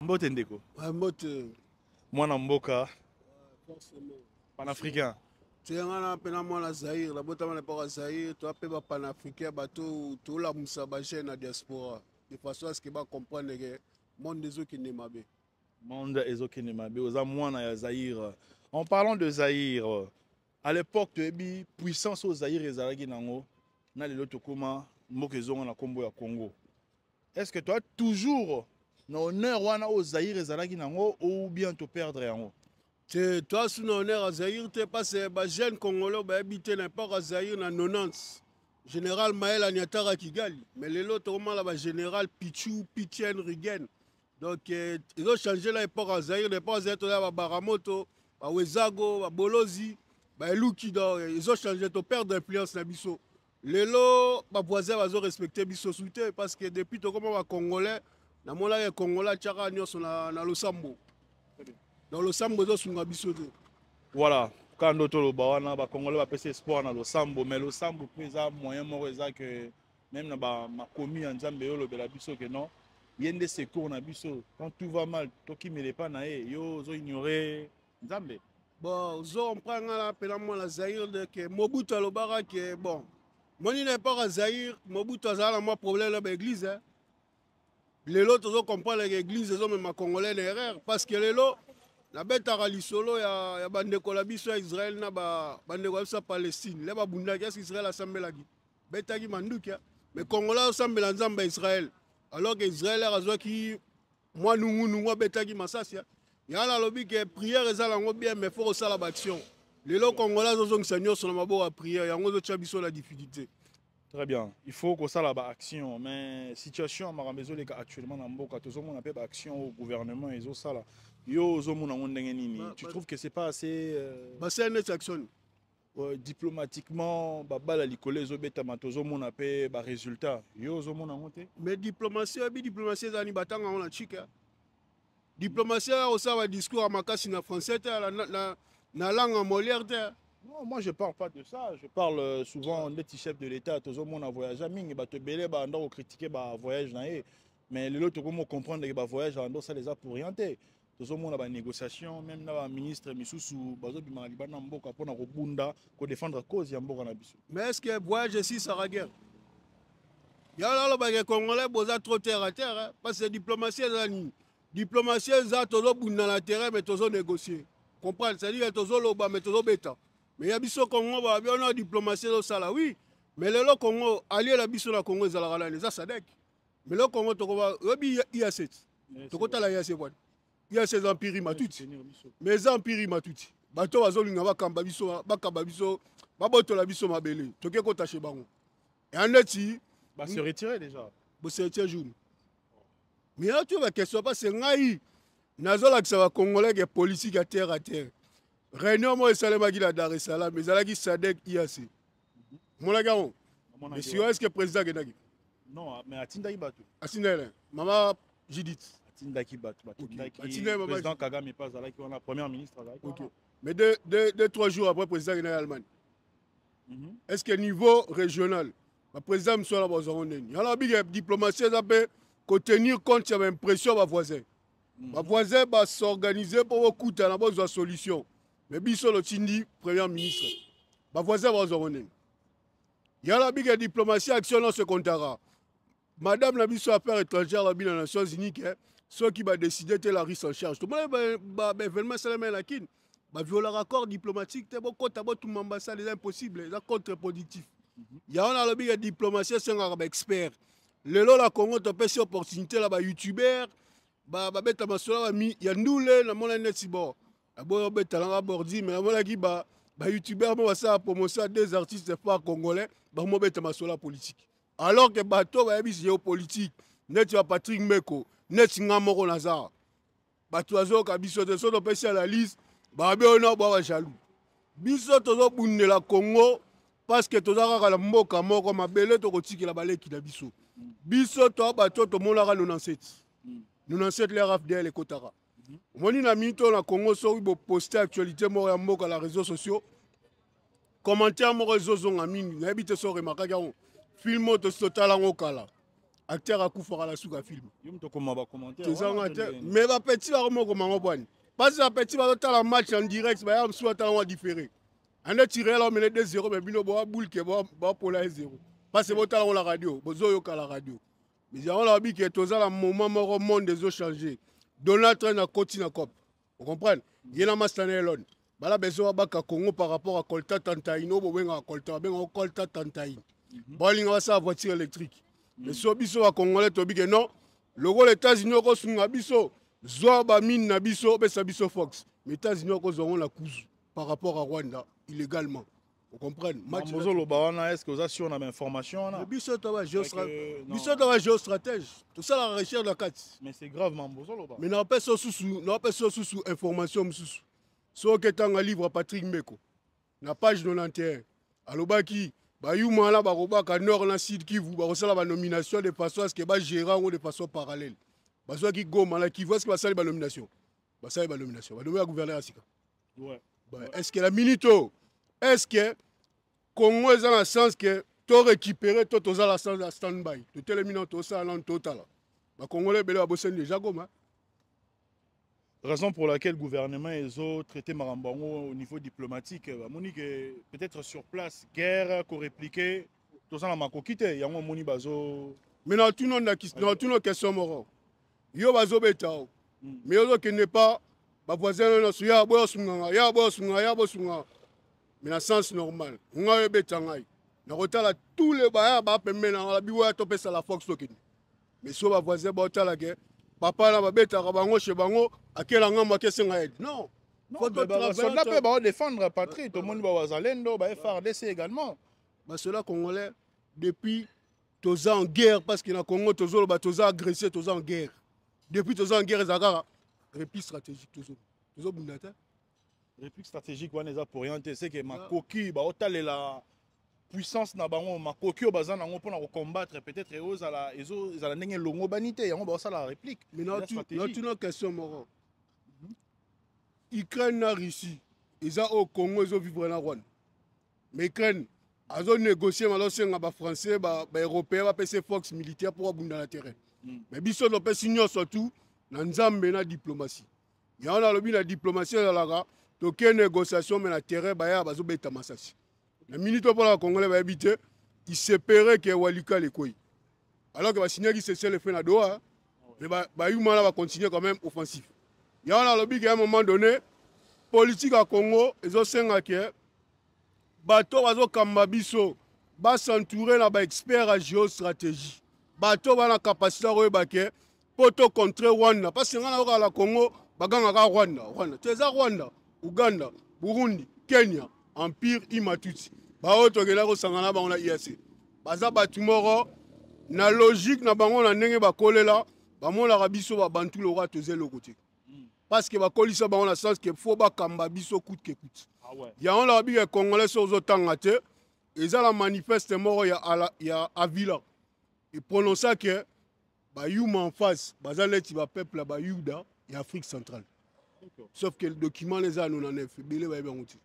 Mbote ndeko. Mbote. Mwana mboka. Forcément. Panafricain. Tu es un peu dans Zaïre. La botte n'est pas Zaïre. Tu as peu panafricain. Tout la moussa bagé na diaspora. De façon à ce que va comprendre que le monde des autres qui n'est pas bien. Monde des autres qui n'est pas bien. Aux amours na Zaïre. En parlant de Zaïre, à l'époque tu es puissance au Zaïre et Zaragi nango. Na le tokoma mboka zonga na kombo ya Congo. Est-ce que tu as toujours na honneur wana au Zaïre et Zaragi nango ou bien te perdre yango? Toi, sous l'honneur à Zaïre, tu es passé les jeunes Congolais qui habitent n'importe à Zaïre dans 90. Général Maël Agnatara Kigali. Mais les autres, le général Pichou, Pitien, Rigen. Donc, ils ont changé l'époque à Zaïre. L'époque à Zaïre, il y a Baramoto, Wezago, Bolozi, Luki. Ils ont changé, tu perds d'influence dans Bisso. Les voisins ont respecté Bisso Souté parce que depuis que les Congolais, les Congolais, ils dans le Sambo. Dans le Sambo, ils ont voilà. Quand d'autres les Congolais ont fait espoir dans le Sambo, mais le Sambo, il y a moyen que même dans ma commis en Zambie, que non, il y a des secours dans Bisso. Quand tout va mal, toi qui ne l'es pas, ils ont ignoré Zambie. Bon, on prend la Zaïre que Mobutu a le que bon, moi n'est pas à Zaïre, Mobutu a un problème avec l'église. Les autres ont compris l'église, ils ont même Congolais l'erreur parce que les autres, la bête à Ralisolo, il y a bande collabiso à Israël, na bande collabiso à Palestine. Les babunda qu'est-ce qu'Israël a semblé là? Bête à qui mandouk ya. Mais Congolais semblent ensemble Israël. Alors que Israël a raison qui moi nous bête à qui massassia. Il y a la lobby que prière est là bien mais faut aussi la action. Les lots Congolais ont Seigneur sur la mabo à prière, il y a un autre chabiso la difficulté. Très bien. Il faut que ça la action. Mais situation à les actuellement dans Mboka, tout le monde appelle action au gouvernement et ça là. Tu trouves que c'est pas assez c'est une action. Diplomatiquement, la licolé zobeta matozo mon appel résultat. Mais diplomatie, diplomatie zani batanga on la chika. Diplomatie au ça discours à makasi na français na langue Molière. Non, moi je parle pas de ça. Je parle souvent des petits chefs de l'État. Tout le monde a voyagé à Ming, te belé, critiquer le voyage. Mais les autres, comment comprendre que le voyage, ça les a pour orienter. Tout le monde a des négociations, même le ministre Missoussou, pour défendre la cause de Mboka. Mais est-ce que le voyage ici, ça va guerre? Il y a là les Congolais qui trop terre à terre. Parce que la diplomatie, diplomatie, c'est toujours dans la terre, mais toujours négocier. Comprendre? C'est-à-dire que toujours là, mais toujours bêta. Mais il y a des Congo, il y a une diplomatie au Sala, oui. Mais le Congo, allié la biso la Congo, ils ont les Asadek. Mais le Congo, il y a 7. Il y a 16 empires matuti. Mais les empires matuti. Bato bazolinga bakamba biso, bakamba biso, baboto la biso mabele. Toke ko taché bango. Et en eti, bah se retirer déjà. Bo se retirer jour. Mais là tu vas question pas c'est ngai. Nazola que ça va congolais qui politique à terre à terre. Réunion moi Salema qui la Dar es Salaam, mais Zalaki Sadek IAC. Mon la garon. Mais si est-ce que président Genagi? Non, mais Atinda Ibatu. Atinda, maman Judith. Atinda Ibatu. Président Kagame pas là qui est la première ministre là. OK. Mais 2-3 jours après président Genagi Allemagne. Est-ce que niveau régional, le président soit là bas on il y a la diplomatie ça peut tenir compte de l'impression de voisins. Les voisins va s'organiser pour écouter la bonne solution. Mais biso le tindi premier ministre. Les voisins vont s'organiser. Il y a la diplomatie action dans ce comptara. Madame la biso affaires étrangères la des Nations Unies ceux qui va décider de la risque en charge. Tout le monde événement c'est la kin. Ba violer l'accord diplomatique te beaucoup tout l'ambassade c'est impossible, c'est contre-productif. Il y a la diplomatie c'est un expert. Le la Congo te pèse opportunité là ba youtubeur beta masola mi ya ndule na mona netibo. Abo beta la bordi mais mona ki ba youtubeur mo ça promotion des artistes pas congolais ba mo beta masola politique. Alors que bato ba bi géopolitique net ya Patrick Meko net ngamoko nazar. Bato azo ka biso de so to pèse la liste ba be ona ba jaloux. Biso tozo bundela Congo parce que toza ka la mboka moko mabele to kotikela baleki na biso. Biso to bato to monaka 97. 97 les RFDL et Kotara. Moni na mito na Congo so bo poster actualité mo ya mboka la réseaux sociaux. Commentaire mo réseaux zonga mingi na habite so remaka ga film to totala ngokala. acteur akufaka na suka film commentaire. Mais ba petit ba ko mango bwani parce que petit ba tala match en direct ba ya msu tala wa différé ande tiré là mené 2-0 mais bino bo boule ke ba pola 0 parce que bo tala la radio bozo yo la radio mais on la bi que toza la moment moko monde des eaux changé Donald Trump na koti na cop vous comprenez yena mastane elon bala bezo ba ka Congo par rapport à Kolta Tantaino bo benga Kolta benga Kolta Tantaino bolinga ba sa voiture électrique mais so biso wa Congolais to bi que non logo les États-Unis ko sunga biso zo ba mine na biso be sa biso Fox mais États-Unis ko zongo la cousu par rapport à Rwanda illégalement. Vous comprenez? Est-ce que vous avez sur information? Biso to va géostratège. Tout ça la recherche de la carte. Mais c'est grave Mambozolo. Mais n'a pas sous information sous. So que tanga livre Patrick Meko. Na page 91. Alobaki bayuma la barobaka nord na sud qui vous ba la nomination de façon à ce que ba gérant ou de façon parallèle. Baso qui goma la qui voit ce que va ça la nomination. Ba ça la nomination. Ba nommer gouverneur Asika. Ouais. Est-ce que la minito est-ce que Congo est dans le sens que tu récupéré tout aux la stand-by tu te élimines tout ça en total ba Congolais belé ba bossen déjà comme raison pour laquelle le gouvernement et autres traité Marambango au niveau diplomatique moni que peut-être sur place guerre qu'on répliquer tout ça na makokité yango moni bazo mais dans tout nos questions moro yo bazo beta mais yo qui n'est pas ba voisin na suya bo sunga ya bo sunga mais dans sens normal nga yo beta ngai na rotala tous les ba pembe na la biwa to pesa la Fox tokin mais so ba voisin ba tala ke papa na ba beta ka bango chez bango akela ngamba kese ngai non faut soldat peut ba défendre patrie tout le monde ba wazalendo ba FARDC également ba cela congolais depuis toza en guerre parce que na Congo tozo ba toza agressé toza en guerre depuis toza en guerre ezaka repli stratégique toujours bundata réplique stratégique wana eza pour rien c'est que makoki ba otalela puissance na bango makoki bazana ngo pona ko combattre peut-être ezala ndenge longo banité yango ba sala réplique mais non tu no question moro Ukraine na Russie eza au Congo ezo vivre na Rwanda mais Ukraine azo négocier malo senga ba français ba européen ba PC Fox militaire pour abunda na terrain mais biso no pe signo surtout na nzambe na diplomatie ya na lobi la diplomatie la la to ke négociation mais na terrain ba ya bazo beta masasi la minute pour la Congolais va habiter il s'espérait que Walika les koi alors que va signer qui c'est le fait na Doha mais ba yuma là va continuer quand même offensif ya na lobi qu'à un moment donné politique à Congo ezo senga ke bato bazo kamba biso ba s'entourer na ba expert à géostratégie bato ba na capacité ro ba ke poto contre Rwanda parce que ngana la Congo baganga ka Rwanda teza Rwanda Uganda Burundi Kenya Empire Imatutsi ba oto gela ko sangana ba na IAC baza batumoro na logique na bango na ndenge ba kolela ba mona ka biso ba bantu lo roi toze lo côté parce que ba kolisa ba na sens que faut ba kamba biso coûte que coûte ya on la bi congolais sur zo tangate eza la manifeste moro ya Avila et prononça que ba yuma en face bazaleti ba peuple ba Yuda et Afrique centrale sauf que le document les a nous en est belé ba ngoti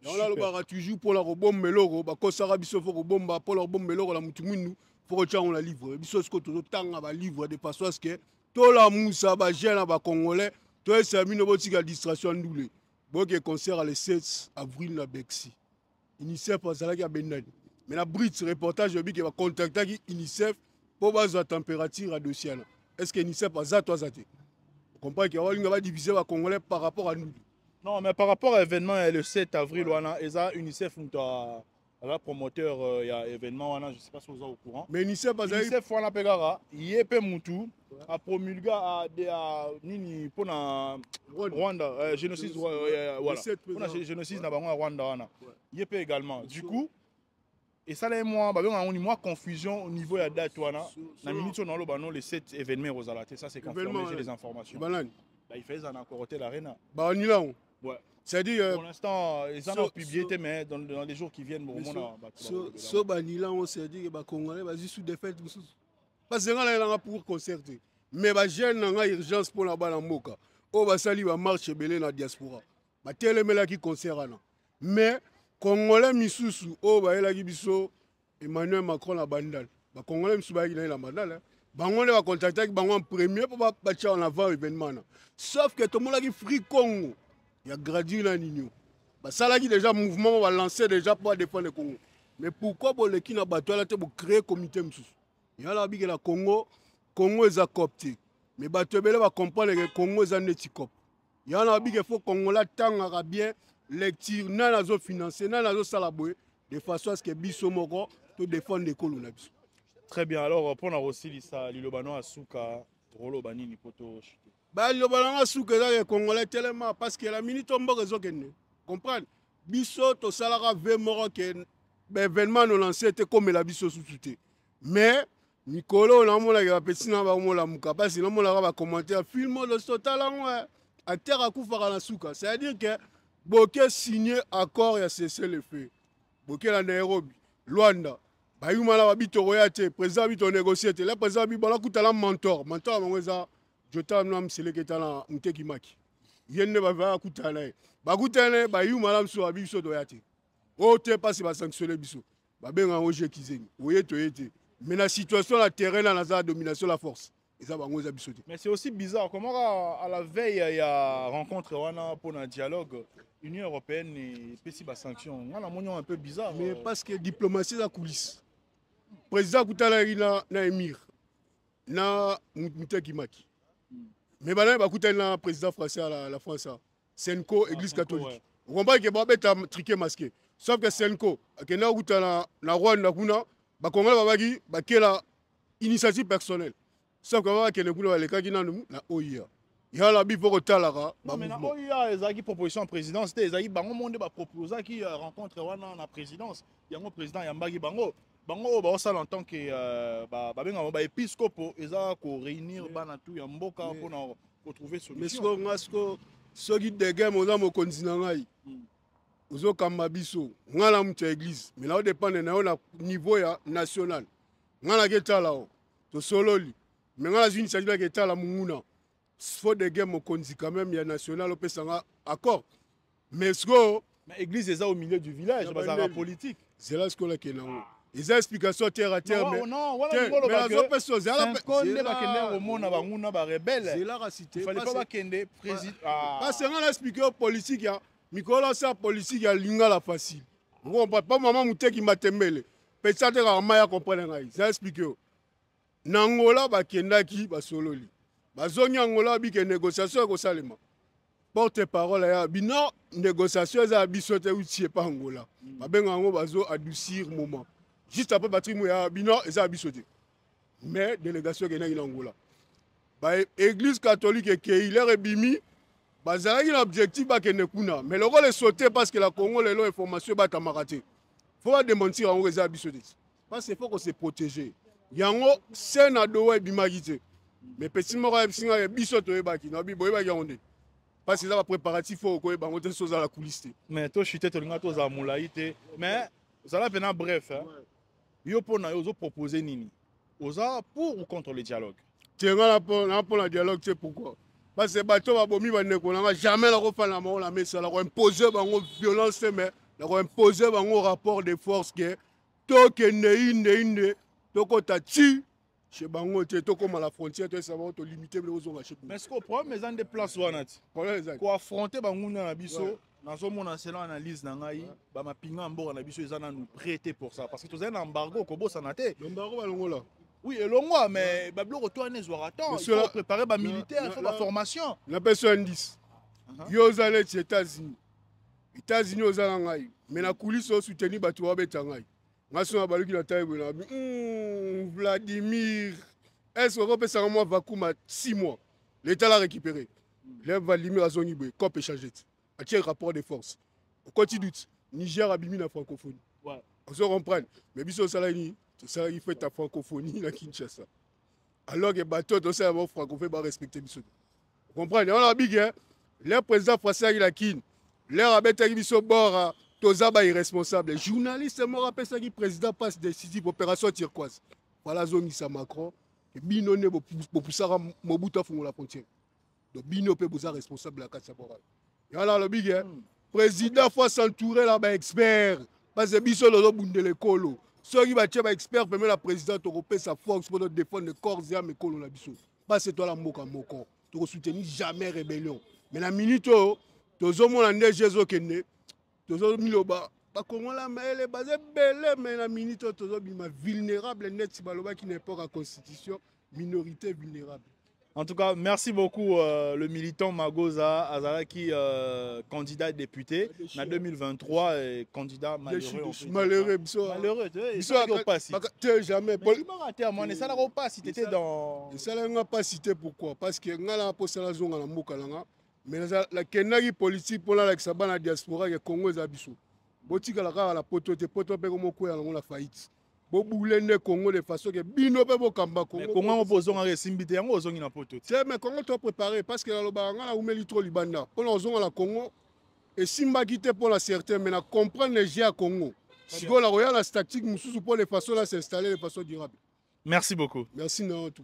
on a le bara toujours pour la robombe loro ba ko sara biso fo robomba pour la robombe loro la mutumunu faut que on la livre biso ce que to tanga ba livre de façon à ce que to la musa ba jeune ba congolais to esa mino botika distraction ndoulé bon que concert le 7 avril na Bexi UNICEF pasala ki abendani mais la Brits reportage bi que va contacter ki UNICEF pour base la température à dossier est-ce que UNICEF a za toi zate vous comprenez que on va diviser les Congolais par rapport à nous. Non, mais par rapport à l'événement le 7 avril, UNICEF est promoteur, il y a événement, je ne sais pas si vous êtes au courant. Mais UNICEF il y a Moutou, a promulgué à Nini pour Rwanda, génocide, voilà. Pour génocide na Rwanda. Il y a également. Du coup, et ça, moi, on a confusion au niveau de la date. La minute où on a les 7 événements aux alatés, ça c'est confirmé, j'ai les informations. Il fait un encore hôtel l'arena. Ouais. C'est-à-dire. Pour l'instant, ils en ont publié, mais dans les jours qui viennent, ce banila, on s'est dit que les Congolais vont sous défaite. Parce que là, pour concerter. Mais les jeunes ont urgence pour la balle en moka. On va saluer la marche belé dans la diaspora. Les télémela qui concernent. Mais Congolais misusu, oh bah il a dit Emmanuel Macron la bandale. Bah Congolais misusu bah il a la bandale. bango ne va contacter bango en premier pour battre en avant événement. Sauf que tout le monde a dit Free Congo. Il y a gradué là nino. Ça là qui déjà mouvement va lancer déjà pour défendre le Congo. Mais pourquoi pour les qui n'a battu là pour créer un comité msous. Il y a là que la Congo est à copté. Mais battu va comprendre que le Congo est un éticop. Il y a là qu'il faut Congo là tant bien lecture na nazo financer na nazo salaboué de façon à ce que biso moko to défendre l'école na biso. Très bien, alors pour nous aussi, Lilobano Asuka, Rolo Banini Poto. Lilobano Asuka, les Congolais tellement parce que la minute on va résoudre. Comprendre? Biso, to salara ve moro que l'événement nous lancé était comme la biso sous-souté. Mais, Nicolo, on a la petite n'a pas la mouka, parce que on a commenté un film de ce talent à terre à Koufara la Souka. C'est-à-dire que Boké signé accord et a cessé le feu. Boké la Nairobi, Luanda. Bayumala babito royate président bito négocier là président bi bala kutala mentor mangweza jota mna mseleketa na mteki maki yenne bava kutala ba kutala bayumala mso abiso doyate o te pas ba sanctionner biso ba benga oje kizeni oyeto yete mais la situation la terrain dans la domination la force et ça bangweza biso te. Mais c'est aussi bizarre comment à la veille il y a rencontre wana pour un dialogue Union européenne et pesi ba sanction on a monyon un peu bizarre mais parce que diplomatie la coulisse. Président Koutala na émir na Muteki Maki. Mais maintenant il va na président français à la France Senko église catholique. Vous comprenez que ba beta triqué masqué. Sauf que Senko que na Koutala na Rwanda kuna ba Congolais ba bagi ba kela initiative personnelle. Sauf que ba kele kuna le kaki na OIA. Il y a la bifo kotalaka ba mouvement. OIA ezaki proposition président c'était ezaki bango monde ba proposer qui rencontre wana na présidence. Yango président Yambagi bango bango ba osala en tant que babenga ba épiscopo eza ko réunir bana tout ya mboka pour na retrouver solution. Mais ce qui dégage mon âme au continent ngai ozo kamba biso ngala mute église mais là dépend na niveau ya national ngala ketala o to sololi mais ngala une initiative ketala munguna faut des games au konzi quand même ya national au pesanga accord mais église eza au milieu du village bazara politique c'est là ce qu'on a kenango. Les explications terre à terre, mais les autres personnes, c'est la racité. Il fallait pas qu'il président. Parce que on a expliqué politique, Nicolas sa politique ya linga la facile. Vous comprenez pas maman mouté qui m'a tembele. Peut-être que Amaya comprendre ngai. Ça explique. Nangola ba kendaki ba sololi. Ba zoni Angola bi ke négociation ko salema. Porte parole ya bino négociation za bisote outi pas Angola. Ba benga ngo bazo adoucir moment. Juste après batterie mouya bino et ça bisoté. Mais délégation qui est en Angola. Église catholique et qui est bimi, bazala un objectif ba kene kuna. Mais le rôle est sauté parce que la Congo les information ba tamaraté. Faut démentir en réserve bisoté. Parce qu'il faut qu'on se protège. Yango c'est na dowe bimagité. Mais petit mora singa bisoto e baki na bi boye ba yonde. Parce que ça va préparatif faut ko e bango te chose à la coulisse. Mais toi chuté to linga to za moulaïté. Mais ça là venant bref hein. Yo pona yo proposer nini oza pour ou contre le dialogue tienga pour le dialogue c'est pourquoi parce que bato ba bomi ba neko na jamais la refala ma la mais ça la imposer bango violence mais la imposer bango rapport de force que to que ne to ko tati chez bango te to comme à la frontière to ça va to limiter les ozonga chez mais ce qu'on problème mais en déplace wanati ko affronter bango na biso nazomona c'est l'analyse na ngai ba mapinga mboka na biso ezana nous prêter pour ça parce que tous un embargo ko bosana te l'embargo balongola oui elongwa mais ba bloko to anezwa attends il faut préparer ba militaire il faut ba formation la personne 10 yo zale aux États-Unis ozala ngai mais na coulisse soutenir bato ba beta ngai ngaso na baluki na taille na Vladimir est-ce qu'on peut ça moi vakuma 6 mois l'état l'a récupéré le Vladimir azongi boy cop échangé un rapport de force. Au continue, Niger a bimi la francophonie. Ouais. On se comprend. Mais biso salani, ça il fait ta francophonie la Kinshasa. Alors que bateau de ça la francophonie va respecter biso. Vous comprenez? On a big hein. Le président français il a kin. Le rabeta biso bora tozaba irresponsable. Journaliste mo rappelle ça qui président passe décisif opération turquoise. Voilà zone sa Macron et bino ne pour poussara Mobutu fongo la frontière. Donc bino peut vous responsable la carte sabora. Et alors le big président faut s'entourer là bas expert parce que biso lo bundele kolo Ceux qui battent expert permet la présidente européenne sa force pour défendre le corps et âme et biso. Pas c'est toi la moka moko. Tu ne soutenir jamais rébellion. Mais la minute tu as mon année Jésus qui est né. Tu as mis le bas. Pas comment la mais elle est basée belle mais la minute tu as vulnérable net si baloba qui n'est pas la constitution minorité vulnérable. En tout cas, merci beaucoup le militant Magoza Azaraki, candidat député en 2023 et candidat malheureux. Malheureux, malheureux. Tu jamais. Ça n'a pas si tu étais dans. Ça n'a pas cité pourquoi? Parce que nous avons la zone à Mokalanga. Mais la Kenari politique pour la diaspora, le Congo est abissou. Botika la poto, te poto, la faillite. Boboulene Congo de façon que bino pe bokamba Congo. Mais comment on pose un resimbité en ozongi na poto? C'est mais Congo tu préparé parce que la lobanga la umeli trop libanda. Pour l'ozonga la Congo et simba quitté pour la certaine mais na comprendre les gens à Congo. Si on la royale la statique mususu pour les façons là s'installer de façon durable. Merci beaucoup. Merci non tout.